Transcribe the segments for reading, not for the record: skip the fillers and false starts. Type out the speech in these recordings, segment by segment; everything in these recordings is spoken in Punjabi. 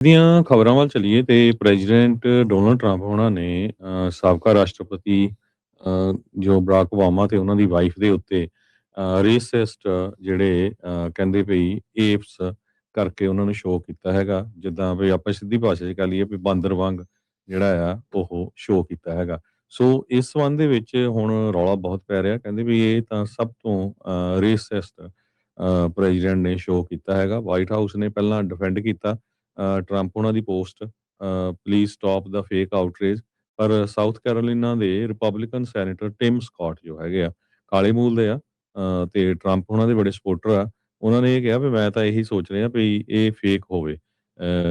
ਦੀਆਂ ਖਬਰਾਂ ਵੱਲ ਚੱਲੀਏ ਤੇ ਪ੍ਰੈਜ਼ੀਡੈਂਟ ਡੋਨਲਡ ਟਰੰਪ ਉਹਨਾਂ ਨੇ ਸਾਬਕਾ ਰਾਸ਼ਟਰਪਤੀ ਜੋ ਬਰਾਕ ਓਬਾਮਾ ਤੇ ਉਹਨਾਂ ਦੀ ਵਾਈਫ ਦੇ ਉੱਤੇ ਰੇਸਿਸਟ ਜਿਹੜੇ ਕਹਿੰਦੇ ਭਈ ਏਪਸ ਕਰਕੇ ਉਹਨਾਂ ਨੂੰ ਸ਼ੋਅ ਕੀਤਾ ਹੈਗਾ। ਜਿੱਦਾਂ ਵੀ ਆਪਾਂ ਸਿੱਧੀ ਭਾਸ਼ਾ 'ਚ ਕਹਿ ਲਈਏ ਵੀ ਬਾਂਦਰ ਵਾਂਗ ਜਿਹੜਾ ਆ ਉਹ ਸ਼ੋਅ ਕੀਤਾ ਹੈਗਾ। ਸੋ ਇਸ ਸੰਬੰਧ ਦੇ ਵਿੱਚ ਹੁਣ ਰੌਲਾ ਬਹੁਤ ਪੈ ਰਿਹਾ। ਕਹਿੰਦੇ ਵੀ ਇਹ ਤਾਂ ਸਭ ਤੋਂ ਰੇਸਿਸਟ ਪ੍ਰੈਜ਼ੀਡੈਂਟ ਨੇ ਸ਼ੋਅ ਕੀਤਾ ਹੈਗਾ। ਵਾਈਟ ਹਾਊਸ ਨੇ ਪਹਿਲਾਂ ਡਿਫੈਂਡ ਕੀਤਾ ਟਰੰਪ ਉਹਨਾਂ ਦੀ post please stop the fake outreach. ਪਰ ਸਾਊਥ ਕੈਰੋਲੀਨਾ ਦੇ ਰਿਪਬਲਿਕਨ ਸੈਨੇਟਰ ਟਿਮ ਸਕਾਟ ਜੋ ਹੈਗੇ ਆ, ਕਾਲੇ ਮੂਲ ਦੇ ਆ ਤੇ ਟਰੰਪ ਉਹਨਾਂ ਦੇ ਬੜੇ ਸਪੋਰਟਰ ਆ। ਉਹਨਾਂ ਨੇ ਇਹ ਕਿਹਾ ਵੀ ਮੈਂ ਤਾਂ ਇਹੀ ਸੋਚ ਰਿਹਾ ਵੀ ਇਹ ਫੇਕ ਹੋਵੇ,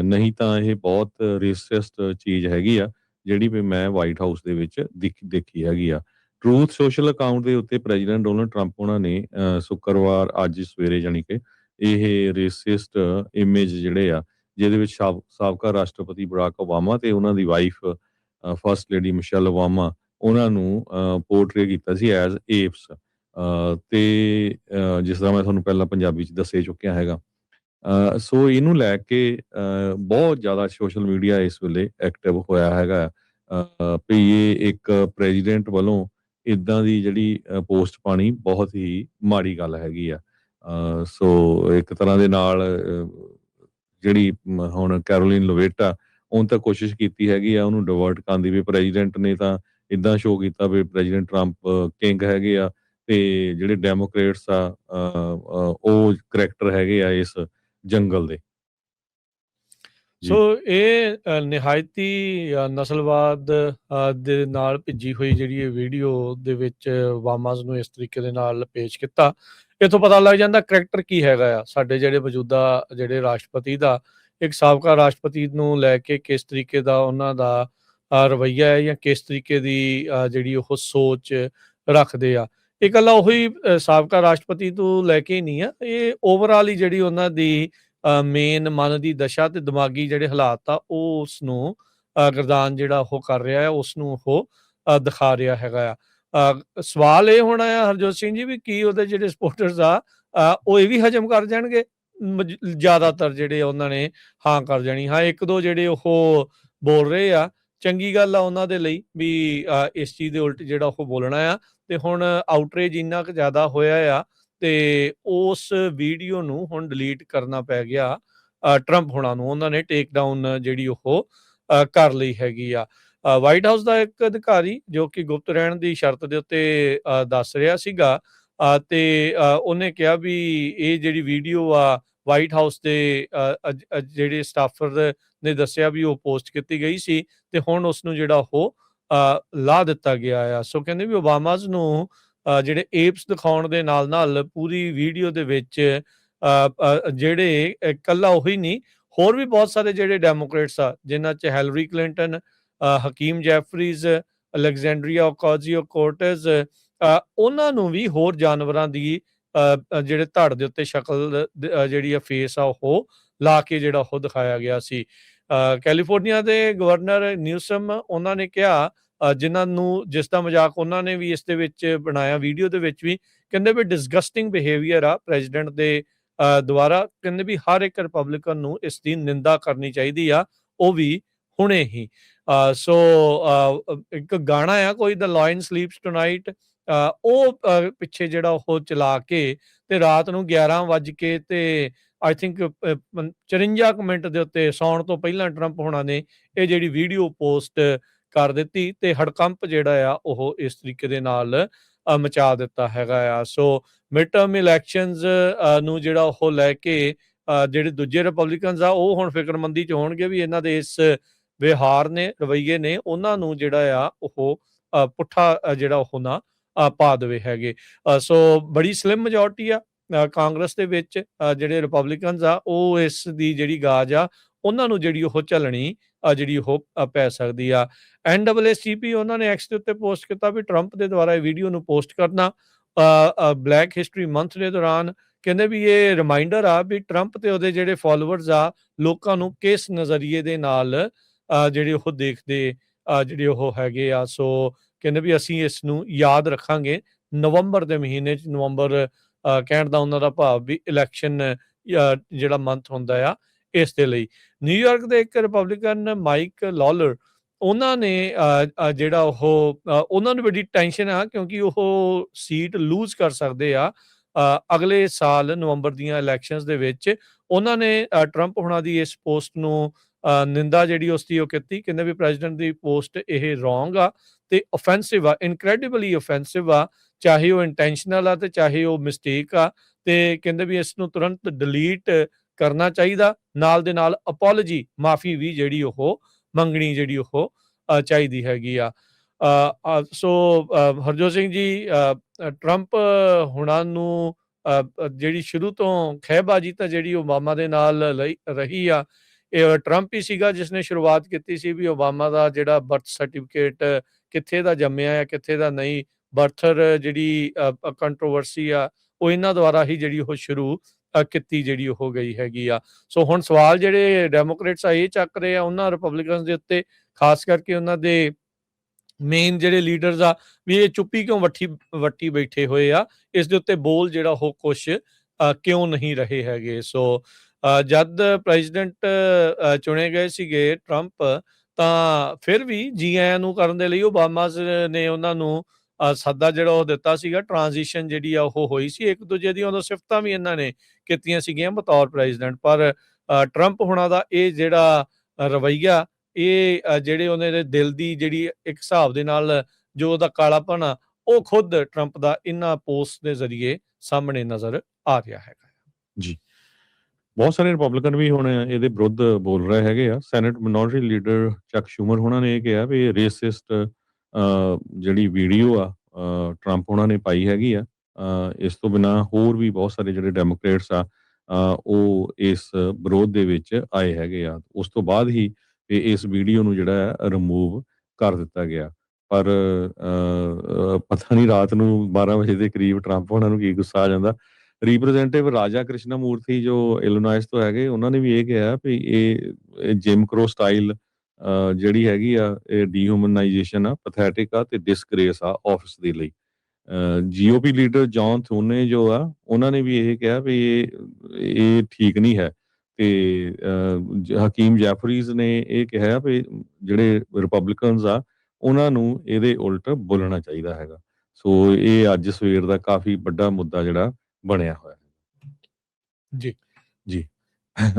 ਨਹੀਂ ਤਾਂ ਇਹ ਬਹੁਤ ਰੇਸਿਸਟ ਚੀਜ਼ ਹੈਗੀ ਆ ਜਿਹੜੀ ਵੀ ਮੈਂ ਵਾਈਟ ਹਾਊਸ ਦੇ ਵਿੱਚ ਦੇਖੀ ਹੈਗੀ ਆ। ਟਰੂਥ ਸੋਸ਼ਲ ਅਕਾਊਂਟ ਦੇ ਉੱਤੇ ਪ੍ਰੈਜ਼ੀਡੈਂਟ ਡੋਨਲਡ ਟਰੰਪ ਉਹਨਾਂ ਨੇ ਸ਼ੁੱਕਰਵਾਰ ਅੱਜ ਸਵੇਰੇ ਜਾਣੀ ਕਿ ਇਹ ਰੇਸਿਸਟ ਇਮੇਜ ਜਿਹੜੇ ਆ ਜਿਹਦੇ ਵਿੱਚ ਸਾਬਕਾ ਰਾਸ਼ਟਰਪਤੀ ਬਰਾਕ ਓਬਾਮਾ ਤੇ ਉਹਨਾਂ ਦੀ wife first lady Michelle Obama ਉਹਨਾਂ ਨੂੰ ਪੋਰਟਰੇ ਕੀਤਾ ਸੀ ਐਜ਼ ਏਪਸ। ਤੇ ਜਿਸ ਤਰ੍ਹਾਂ ਮੈਂ ਤੁਹਾਨੂੰ ਪਹਿਲਾਂ ਪੰਜਾਬੀ 'ਚ ਦੱਸ ਚੁੱਕਿਆ ਹੈਗਾ। ਸੋ ਇਹਨੂੰ ਲੈ ਕੇ ਬਹੁਤ ਜ਼ਿਆਦਾ ਸੋਸ਼ਲ ਮੀਡੀਆ ਇਸ ਵੇਲੇ ਐਕਟਿਵ ਹੋਇਆ ਹੈਗਾ। ਵੀ ਇਹ ਇੱਕ ਪ੍ਰੈਜ਼ੀਡੈਂਟ ਵੱਲੋਂ ਇੱਦਾਂ ਦੀ ਜਿਹੜੀ ਪੋਸਟ ਪਾਣੀ ਬਹੁਤ ਹੀ ਮਾੜੀ ਗੱਲ ਹੈਗੀ ਆ। ਸੋ ਇੱਕ ਤਰ੍ਹਾਂ ਦੇ ਨਾਲ ਜਿਹੜੀ ਹੁਣ ਕੈਰੋਲਿਨ ਲੋਵੇਟਾ ਉਹਨੇ ਤਾਂ ਕੋਸ਼ਿਸ਼ ਕੀਤੀ ਹੈਗੀ ਆ ਉਹਨੂੰ ਡਿਵਰਟ ਕਰਨ ਦੀ, ਵੀ ਪ੍ਰੈਜ਼ੀਡੈਂਟ ਨੇ ਤਾਂ ਇੱਦਾਂ ਸ਼ੋਅ ਕੀਤਾ ਵੀ ਪ੍ਰੈਜ਼ੀਡੈਂਟ ਟਰੰਪ ਕਿੰਗ ਹੈਗੇ ਆ ਤੇ ਜਿਹੜੇ ਡੈਮੋਕ੍ਰੇਟਸ ਆ ਉਹ ਕਰੈਕਟਰ ਹੈਗੇ ਆ ਇਸ ਜੰਗਲ ਦੇ। ਸੋ ਜੀ, ਇਹ ਨਿਹਾਇਤੀ ਨਸਲਵਾਦ ਦੇ ਨਾਲ ਭਿੱਜੀ ਹੋਈ ਜਿਹੜੀ ਇਹ ਵੀਡੀਓ ਦੇ ਵਿੱਚ ਓਬਾਮਾਜ਼ ਨੂੰ ਇਸ ਤਰੀਕੇ ਦੇ ਨਾਲ ਪੇਸ਼ ਕੀਤਾ। ਇੱਥੋਂ ਪਤਾ ਲੱਗ ਜਾਂਦਾ ਕਰੈਕਟਰ ਕੀ ਹੈਗਾ ਆ ਸਾਡੇ ਜਿਹੜੇ ਮੌਜੂਦਾ ਜਿਹੜੇ ਰਾਸ਼ਟਰਪਤੀ ਦਾ, ਇੱਕ ਸਾਬਕਾ ਰਾਸ਼ਟਰਪਤੀ ਨੂੰ ਲੈ ਕੇ ਕਿਸ ਤਰੀਕੇ ਦਾ ਉਹਨਾਂ ਦਾ ਰਵੱਈਆ ਹੈ ਜਾਂ ਕਿਸ ਤਰੀਕੇ ਦੀ ਜਿਹੜੀ ਉਹ ਸੋਚ ਰੱਖਦੇ ਆ। ਇਹ ਇਕੱਲਾ ਉਹੀ ਸਾਬਕਾ ਰਾਸ਼ਟਰਪਤੀ ਤੋਂ ਲੈ ਕੇ ਹੀ ਨਹੀਂ ਆ, ਇਹ ਓਵਰਆਲ ਹੀ ਜਿਹੜੀ ਉਹਨਾਂ ਦੀ ਮੇਨ ਮਨ ਦੀ ਦਸ਼ਾ ਤੇ ਦਿਮਾਗੀ ਜਿਹੜੇ ਹਾਲਾਤ ਆ ਉਹ ਉਸ ਨੂੰ ਗਰਦਾਨ ਜਿਹੜਾ ਉਹ ਕਰ ਰਿਹਾ ਹੈ, ਉਸ ਨੂੰ ਉਹ ਦਿਖਾ ਰਿਹਾ ਹੈਗਾ ਆ। ਸਵਾਲ ਇਹ ਹੋਣਾ ਆ ਹਰਜੋਤ ਸਿੰਘ ਜੀ ਵੀ ਕੀ ਉਹਦੇ ਜਿਹੜੇ ਸਪੋਰਟਰਸ ਆ ਉਹ ਇਹ ਵੀ ਹਜਮ ਕਰ ਜਾਣਗੇ? ਜ਼ਿਆਦਾਤਰ ਜਿਹੜੇ ਉਹਨਾਂ ਨੇ ਹਾਂ ਕਰ ਜਾਣੀ। ਹਾਂ, ਇੱਕ ਦੋ ਜਿਹੜੇ ਉਹ ਬੋਲ ਰਹੇ ਆ, ਚੰਗੀ ਗੱਲ ਆ ਉਹਨਾਂ ਦੇ ਲਈ ਵੀ ਇਸ ਚੀਜ਼ ਦੇ ਉਲਟ ਜਿਹੜਾ ਉਹ ਬੋਲਣਾ ਆ। ਤੇ ਹੁਣ ਆਊਟਰੇਜ ਇੰਨਾ ਕੁ ਜ਼ਿਆਦਾ ਹੋਇਆ ਆ ਤੇ ਉਸ ਵੀਡੀਓ ਨੂੰ ਹੁਣ ਡਿਲੀਟ ਕਰਨਾ ਪੈ ਗਿਆ ਟਰੰਪ ਹੋਣਾ ਨੂੰ। ਉਹਨਾਂ ਨੇ ਟੇਕ ਡਾਊਨ ਜਿਹੜੀ ਉਹ ਕਰ ਲਈ ਹੈਗੀ ਆ। ਵਾਈਟ ਹਾਊਸ ਦਾ ਇੱਕ ਅਧਿਕਾਰੀ ਜੋ ਕਿ ਗੁਪਤ ਰਹਿਣ ਦੀ ਸ਼ਰਤ ਦੇ ਉੱਤੇ ਦੱਸ ਰਿਹਾ ਸੀਗਾ ਤੇ ਉਹਨੇ ਕਿਹਾ ਵੀ ਇਹ ਜਿਹੜੀ ਵੀਡੀਓ ਆ ਵਾਈਟ ਹਾਊਸ ਦੇ ਜਿਹੜੇ ਸਟਾਫਰ ਨੇ ਦੱਸਿਆ ਵੀ ਉਹ ਪੋਸਟ ਕੀਤੀ ਗਈ ਸੀ ਤੇ ਹੁਣ ਉਸ ਨੂੰ ਜਿਹੜਾ ਉਹ ਲਾ ਦਿੱਤਾ ਗਿਆ ਆ। ਸੋ ਕਹਿੰਦੇ ਵੀ ਓਬਾਮਾਜ਼ ਨੂੰ ਜਿਹੜੇ ਏਪਸ ਦਿਖਾਉਣ ਦੇ ਨਾਲ ਪੂਰੀ ਵੀਡੀਓ ਦੇ ਵਿੱਚ ਜਿਹੜੇ ਇਕੱਲਾ ਉਹੀ ਨਹੀਂ, ਹੋਰ ਵੀ ਬਹੁਤ ਸਾਰੇ ਜਿਹੜੇ ਡੈਮੋਕ੍ਰੇਟਸ ਆ ਜਿਨ੍ਹਾਂ 'ਚ ਹੈਲਰੀ ਕਲਿੰਟਨ, ਹਕੀਮ ਜੈਫਰੀਜ਼, ਅਲੈਗਜ਼ੈਂਡਰੀਆ ਓਕਾਸੀਓ ਕੋਰਟਜ਼, ਉਹਨਾਂ ਨੂੰ ਵੀ ਹੋਰ ਜਾਨਵਰਾਂ ਦੀ ਜਿਹੜੇ ਧੜ ਦੇ ਉੱਤੇ ਸ਼ਕਲ ਜਿਹੜੀ ਆ ਫੇਸ ਆ ਉਹ ਲਾ ਕੇ ਜਿਹੜਾ ਉਹ ਦਿਖਾਇਆ ਗਿਆ ਸੀ। ਕੈਲੀਫੋਰਨੀਆ ਦੇ ਗਵਰਨਰ ਨਿਊਸਮ ਉਹਨਾਂ ਨੇ ਕਿਹਾ ਜਿਨ੍ਹਾਂ ਨੂੰ ਜਿਸ ਦਾ ਮਜ਼ਾਕ ਉਹਨਾਂ ਨੇ ਵੀ ਇਸ ਦੇ ਵਿੱਚ ਬਣਾਇਆ ਵੀਡੀਓ ਦੇ ਵਿੱਚ ਵੀ, ਕਹਿੰਦੇ ਵੀ ਡਿਸਗਸਟਿੰਗ ਬਿਹੇਵੀਅਰ ਆ ਪ੍ਰੈਜ਼ੀਡੈਂਟ ਦੇ ਦੁਆਰਾ। ਕਹਿੰਦੇ ਵੀ ਹਰ ਇੱਕ ਰਿਪਬਲਿਕਨ ਨੂੰ ਇਸ ਦੀ ਨਿੰਦਾ ਕਰਨੀ ਚਾਹੀਦੀ ਆ, ਉਹ ਵੀ ਹੁਣੇ ਹੀ। ਸੋ ਇੱਕ ਗਾਣਾ ਆ ਕੋਈ ਦ ਲਾਇਨ ਸਲੀਪਸ ਟੂਨਾਈਟ, ਉਹ ਪਿੱਛੇ ਜਿਹੜਾ ਉਹ ਚਲਾ ਕੇ ਤੇ ਰਾਤ ਨੂੰ 11 ਵੱਜ ਕੇ ਤੇ ਆਈ ਥਿੰਕ 54 ਮਿੰਟ ਦੇ ਉੱਤੇ ਸੌਣ ਤੋਂ ਪਹਿਲਾਂ ਟਰੰਪ ਹੋਣਾ ਨੇ ਇਹ ਜਿਹੜੀ ਵੀਡੀਓ ਪੋਸਟ ਕਰ ਦਿੱਤੀ ਤੇ ਹੜਕੰਪ ਜਿਹੜਾ ਆ ਉਹ ਇਸ ਤਰੀਕੇ ਦੇ ਨਾਲ ਮਚਾ ਦਿੱਤਾ ਹੈਗਾ ਆ। ਸੋ ਮਿਡ ਟਰਮ ਇਲੈਕਸ਼ਨਸ ਨੂੰ ਜਿਹੜਾ ਉਹ ਲੈ ਕੇ ਜਿਹੜੇ ਦੂਜੇ ਰਿਪਬਲਿਕਨਸ ਆ ਉਹ ਹੁਣ ਫਿਕਰਮੰਦੀ 'ਚ ਹੋਣਗੇ ਵੀ ਇਹਨਾਂ ਦੇ ਇਸ ਵਿਹਾਰ ਨੇ, ਰਵੱਈਏ ਨੇ ਉਹਨਾਂ ਨੂੰ ਜਿਹੜਾ ਆ ਉਹ ਪੁੱਠਾ ਜਿਹੜਾ ਉਹ ਨਾ ਪਾ ਦੇਵੇ ਹੈਗੇ। ਸੋ ਬੜੀ ਸਲਿਮ ਮੈਜੋਰਟੀ ਆ ਕਾਂਗਰਸ ਦੇ ਵਿੱਚ, ਜਿਹੜੇ ਰਿਪਬਲਿਕਨਸ ਆ ਉਹ ਇਸ ਦੀ ਜਿਹੜੀ ਗਾਜ ਆ ਉਹਨਾਂ ਨੂੰ ਜਿਹੜੀ ਉਹ ਝੱਲਣੀ ਜਿਹੜੀ ਉਹ ਪੈ ਸਕਦੀ ਆ। NAACP ਉਹਨਾਂ ਨੇ ਐਕਸ ਦੇ ਉੱਤੇ ਪੋਸਟ ਕੀਤਾ ਵੀ ਟਰੰਪ ਦੇ ਦੁਆਰਾ ਇਹ ਵੀਡੀਓ ਨੂੰ ਪੋਸਟ ਕਰਨਾ ਬਲੈਕ ਹਿਸਟਰੀ ਮੰਥ ਦੇ ਦੌਰਾਨ, ਕਹਿੰਦੇ ਵੀ ਇਹ ਰਿਮਾਈਂਡਰ ਆ ਵੀ ਟਰੰਪ ਤੇ ਉਹਦੇ ਜਿਹੜੇ ਫਾਲੋਅਰਸ ਆ ਲੋਕਾਂ ਨੂੰ ਕਿਸ ਨਜ਼ਰੀਏ ਦੇ ਨਾਲ ਜਿਹੜੇ ਉਹ ਦੇਖਦੇ ਜਿਹੜੇ ਉਹ ਹੈਗੇ ਆ। ਸੋ ਕਹਿੰਦੇ ਵੀ ਅਸੀਂ ਇਸ ਨੂੰ ਯਾਦ ਰੱਖਾਂਗੇ ਨਵੰਬਰ ਦੇ ਮਹੀਨੇ 'ਚ। ਨਵੰਬਰ ਕਹਿਣ ਦਾ ਉਹਨਾਂ ਦਾ ਭਾਵ ਵੀ ਇਲੈਕਸ਼ਨ ਜਿਹੜਾ ਮੰਥ ਹੁੰਦਾ ਆ ਇਸ ਦੇ ਲਈ। ਨਿਊਯਾਰਕ ਦੇ ਇੱਕ ਰਿਪਬਲਿਕਨ ਮਾਈਕ ਲੌਲਰ ਉਹਨਾਂ ਨੇ ਜਿਹੜਾ ਉਹਨਾਂ ਨੂੰ ਬੜੀ ਟੈਨਸ਼ਨ ਆ ਕਿਉਂਕਿ ਉਹ ਸੀਟ ਲੂਜ਼ ਕਰ ਸਕਦੇ ਆ ਅਗਲੇ ਸਾਲ ਨਵੰਬਰ ਦੀਆਂ ਇਲੈਕਸ਼ਨਸ ਦੇ ਵਿੱਚ। ਉਹਨਾਂ ਨੇ ਟਰੰਪ ਹੁਣਾਂ ਦੀ ਇਸ ਪੋਸਟ ਨੂੰ ਨਿੰਦਾ ਜਿਹੜੀ ਉਸਦੀ ਉਹ ਕੀਤੀ, ਕਹਿੰਦੇ ਵੀ ਪ੍ਰੈਜ਼ੀਡੈਂਟ ਦੀ ਪੋਸਟ ਇਹ ਰੋਂਗ ਆ ਤੇ ਓਫੈਂਸਿਵ ਆ, ਇਨਕ੍ਰੈਡੀਬਲੀ ਓਫੈਂਸਿਵ ਆ, ਚਾਹੇ ਉਹ ਇੰਟੈਂਸ਼ਨਲ ਆ ਤੇ ਚਾਹੇ ਉਹ ਮਿਸਟੇਕ ਆ। ਤੇ ਕਹਿੰਦੇ ਵੀ ਇਸ ਨੂੰ ਤੁਰੰਤ ਡਿਲੀਟ ਕਰਨਾ ਚਾਹੀਦਾ, ਨਾਲ ਦੇ ਨਾਲ ਅਪੋਲੋਜੀ ਮਾਫੀ ਵੀ ਜਿਹੜੀ ਉਹ ਮੰਗਣੀ ਜਿਹੜੀ ਉਹ ਚਾਹੀਦੀ ਹੈਗੀ ਆ। ਸੋ ਹਰਜੋਤ ਸਿੰਘ ਜੀ, ਟਰੰਪ ਹੁਣਾਂ ਨੂੰ ਜਿਹੜੀ ਸ਼ੁਰੂ ਤੋਂ ਖਹਿਬਾਜ਼ੀ ਤਾਂ ਜਿਹੜੀ ਓਬਾਮਾ ਦੇ ਨਾਲ ਰਹੀ ਆ, ਇਹ ਟਰੰਪ ਹੀ ਸੀਗਾ ਜਿਸ ਨੇ ਸ਼ੁਰੂਆਤ ਕੀਤੀ ਸੀ ਵੀ ਓਬਾਮਾ ਦਾ ਜਿਹੜਾ ਬਰਥ ਸਰਟੀਫਿਕੇਟ ਕਿੱਥੇ ਦਾ ਜੰਮਿਆ ਆ ਕਿੱਥੇ ਦਾ ਨਹੀਂ, ਬਰਥਰ ਜਿਹੜੀ ਕੰਟਰੋਵਰਸੀ ਆ ਉਹ ਇਹਨਾਂ ਦੁਆਰਾ ਹੀ ਜਿਹੜੀ ਉਹ ਸ਼ੁਰੂ ਕੀਤੀ ਜਿਹੜੀ ਉਹ ਗਈ ਹੈਗੀ ਆ। ਸੋ ਹੁਣ ਸਵਾਲ ਜਿਹੜੇ ਡੈਮੋਕ੍ਰੇਟਸ ਆ ਇਹ ਚੱਕ ਰਹੇ ਆ ਉਹਨਾਂ ਰਿਪਬਲਿਕਨਸ ਦੇ ਉੱਤੇ, ਖਾਸ ਕਰਕੇ ਉਹਨਾਂ ਦੇ ਮੇਨ ਜਿਹੜੇ ਲੀਡਰਸ ਆ ਵੀ ਇਹ ਚੁੱਪੀ ਕਿਉਂ ਵੱਟੀ ਬੈਠੇ ਹੋਏ ਆ, ਇਸ ਦੇ ਉੱਤੇ ਬੋਲ ਜਿਹੜਾ ਉਹ ਕੁਛ ਕਿਉਂ ਨਹੀਂ ਰਹੇ ਹੈਗੇ। ਸੋ ਜਦ ਪ੍ਰੈਜ਼ੀਡੈਂਟ ਚੁਣੇ ਗਏ ਸੀਗੇ ਟਰੰਪ, ਤਾਂ ਫਿਰ ਵੀ ਜੀ ਆਇਆਂ ਨੂੰ ਕਰਨ ਦੇ ਲਈ ਓਬਾਮਾਜ਼ ਨੇ ਉਹਨਾਂ ਨੂੰ ਸੱਦਾ ਜਿਹੜਾ ਉਹ ਦਿੱਤਾ ਸੀਗਾ। ਟ੍ਰਾਂਜੀਸ਼ਨ ਜਿਹੜੀ ਆ ਉਹ ਹੋਈ ਸੀ, ਇੱਕ ਦੂਜੇ ਦੀ ਉਦੋਂ ਸਿਫਤਾਂ ਵੀ ਇਹਨਾਂ ਨੇ ਕੀਤੀਆਂ ਸੀਗੀਆਂ ਬਤੌਰ ਪ੍ਰੈਜ਼ੀਡੈਂਟ। ਪਰ ਟਰੰਪ ਹੁਣਾਂ ਦਾ ਇਹ ਜਿਹੜਾ ਰਵੱਈਆ, ਇਹ ਜਿਹੜੇ ਉਹਨਾਂ ਦੇ ਦਿਲ ਦੀ ਜਿਹੜੀ ਇੱਕ ਹਿਸਾਬ ਦੇ ਨਾਲ ਜੋ ਉਹਦਾ ਕਾਲਾਪਨ ਆ, ਉਹ ਖੁਦ ਟਰੰਪ ਦਾ ਇਹਨਾਂ ਪੋਸਟ ਦੇ ਜ਼ਰੀਏ ਸਾਹਮਣੇ ਨਜ਼ਰ ਆ ਰਿਹਾ ਹੈਗਾ। ਜੀ, ਬਹੁਤ ਸਾਰੇ ਰਿਪਬਲਿਕਨ ਵੀ ਹੁਣ ਇਹਦੇ ਵਿਰੁੱਧ ਬੋਲ ਰਹੇ ਹੈਗੇ ਆ। ਸੈਨੇਟ ਮਿਨੋਰਿਟੀ ਲੀਡਰ ਚੱਕ ਸ਼ੂਮਰ ਉਹਨਾਂ ਨੇ ਇਹ ਕਿਹਾ ਵੀ ਰੇਸਿਸਟ ਜਿਹੜੀ ਵੀਡੀਓ ਆ ਟਰੰਪ ਉਹਨਾਂ ਨੇ ਪਾਈ ਹੈਗੀ ਆ। ਇਸ ਤੋਂ ਬਿਨਾਂ ਹੋਰ ਵੀ ਬਹੁਤ ਸਾਰੇ ਜਿਹੜੇ ਡੈਮੋਕ੍ਰੇਟਸ ਆ ਉਹ ਇਸ ਵਿਰੋਧ ਦੇ ਵਿੱਚ ਆਏ ਹੈਗੇ ਆ। ਉਸ ਤੋਂ ਬਾਅਦ ਹੀ ਇਸ ਵੀਡੀਓ ਨੂੰ ਜਿਹੜਾ ਹੈ ਰਿਮੂਵ ਕਰ ਦਿੱਤਾ ਗਿਆ। ਪਰ ਪਤਾ ਨਹੀਂ ਰਾਤ ਨੂੰ 12 ਵਜੇ ਦੇ ਕਰੀਬ ਟਰੰਪ ਉਹਨਾਂ ਨੂੰ ਕੀ ਗੁੱਸਾ ਆ ਜਾਂਦਾ। ਰਿਪਰੈਜ਼ੈਂਟੇਟਿਵ ਰਾਜਾ ਕ੍ਰਿਸ਼ਨਾ ਮੂਰਤੀ ਜੋ ਇਲੀਨੋਇਸ ਤੋਂ ਹੈਗੇ, ਉਹਨਾਂ ਨੇ ਵੀ ਇਹ ਕਿਹਾ ਵੀ ਇਹ ਜਿਮ ਕਰੋ ਸਟਾਈਲ ਜਿਹੜੀ ਹੈਗੀ ਆ ਇਹ ਡੀਹਿਊਮਨਾਈਜੇਸ਼ਨ ਆ, ਪੈਥੈਟਿਕ ਆ ਤੇ ਡਿਸਗ੍ਰੇਸ ਆ ਆਫਿਸ ਦੇ ਲਈ। ਜੀਓਪੀ ਲੀਡਰ ਜੌਨ ਥੋਨੇ ਜੋ ਆ ਉਹਨਾਂ ਨੇ ਵੀ ਇਹ ਕਿਹਾ ਵੀ ਇਹ ਠੀਕ ਨਹੀਂ ਹੈ। ਤੇ ਹਕੀਮ ਜੈਫਰੀਜ਼ ਨੇ ਇਹ ਕਿਹਾ ਵੀ ਜਿਹੜੇ ਰਿਪਬਲਿਕਨਸ ਆ ਉਹਨਾਂ ਨੂੰ ਇਹਦੇ ਉਲਟ ਬੋਲਣਾ ਚਾਹੀਦਾ ਹੈਗਾ। ਸੋ ਇਹ ਅੱਜ ਸਵੇਰ ਦਾ ਕਾਫੀ ਵੱਡਾ ਮੁੱਦਾ ਜਿਹੜਾ ਬਣਿਆ ਹੋਇਆ। ਜੀ ਜੀ।